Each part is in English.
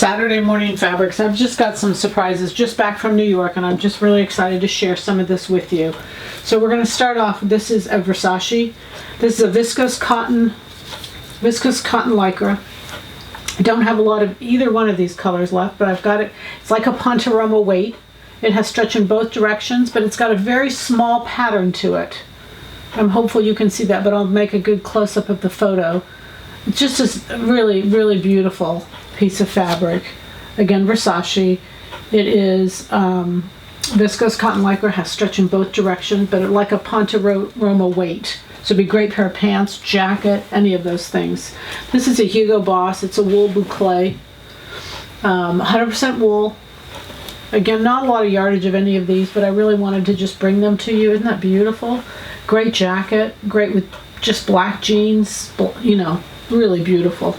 Saturday morning fabrics. I've just got some surprises just back from New York, and I'm just really excited to share some of this with you. So we're going to start off. This is a Versace. This is a viscose cotton lycra. I don't have a lot of either one of these colors left, but I've got it. It's like a Ponte Roma weight. It has stretch in both directions, but it's got a very small pattern to it. I'm hopeful you can see that, but I'll make a good close-up of the photo. It's just a really, really beautiful piece of fabric. Again, Versace. It is viscose cotton lycra, has stretch in both directions, but like a Ponte Roma weight. So it'd be a great pair of pants, jacket, any of those things. This is a Hugo Boss. It's a wool boucle. 100% wool. Again, not a lot of yardage of any of these, but I really wanted to just bring them to you. Isn't that beautiful? Great jacket. Great with just black jeans. You know, really beautiful.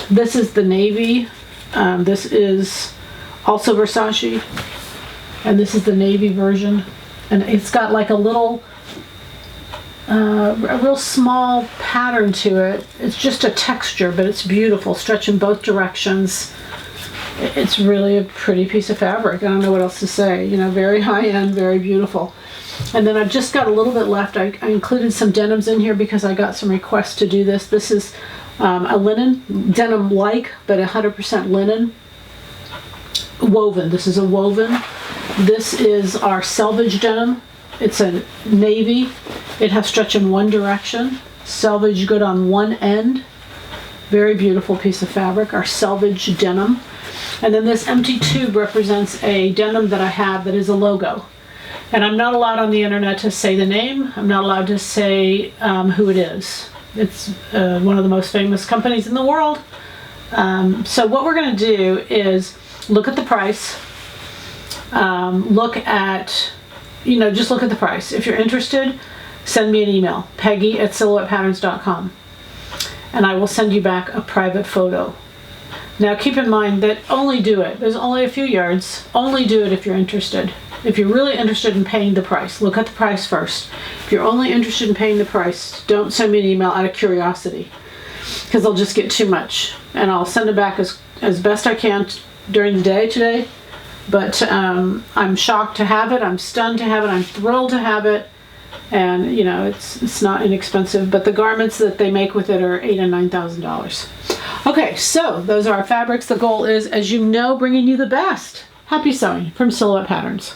This is the navy. This is also Versace. And this is the navy version. And it's got like a little, a real small pattern to it. It's just a texture, but it's beautiful. Stretch in both directions. It's really a pretty piece of fabric. I don't know what else to say. You know, very high-end, very beautiful. And then I've just got a little bit left. I included some denims in here because I got some requests to do this. This is a linen, denim-like, but 100% linen. Woven. This is a woven. This is our selvage denim. It's a navy. It has stretch in one direction. Selvage good on one end. Very beautiful piece of fabric. Our selvage denim. And then this empty tube represents a denim that I have that is a logo. And I'm not allowed on the internet to say the name. I'm not allowed to say who it is. It's one of the most famous companies in the world. So what we're going to do is look at the price. Look at, you know, just look at the price. If you're interested, send me an email, Peggy@silhouettepatterns.com. And I will send you back a private photo. Now keep in mind that only do it. There's only a few yards. Only do it if you're interested. If you're really interested in paying the price, look at the price first. If you're only interested in paying the price, don't send me an email out of curiosity, because I'll just get too much. And I'll send it back as best I can during the day today. But I'm shocked to have it. I'm stunned to have it. I'm thrilled to have it. And you know, it's not inexpensive, but the garments that they make with it are $8,000 and $9,000. Okay, so those are our fabrics. The goal is, as you know, bringing you the best. Happy sewing from Silhouette Patterns.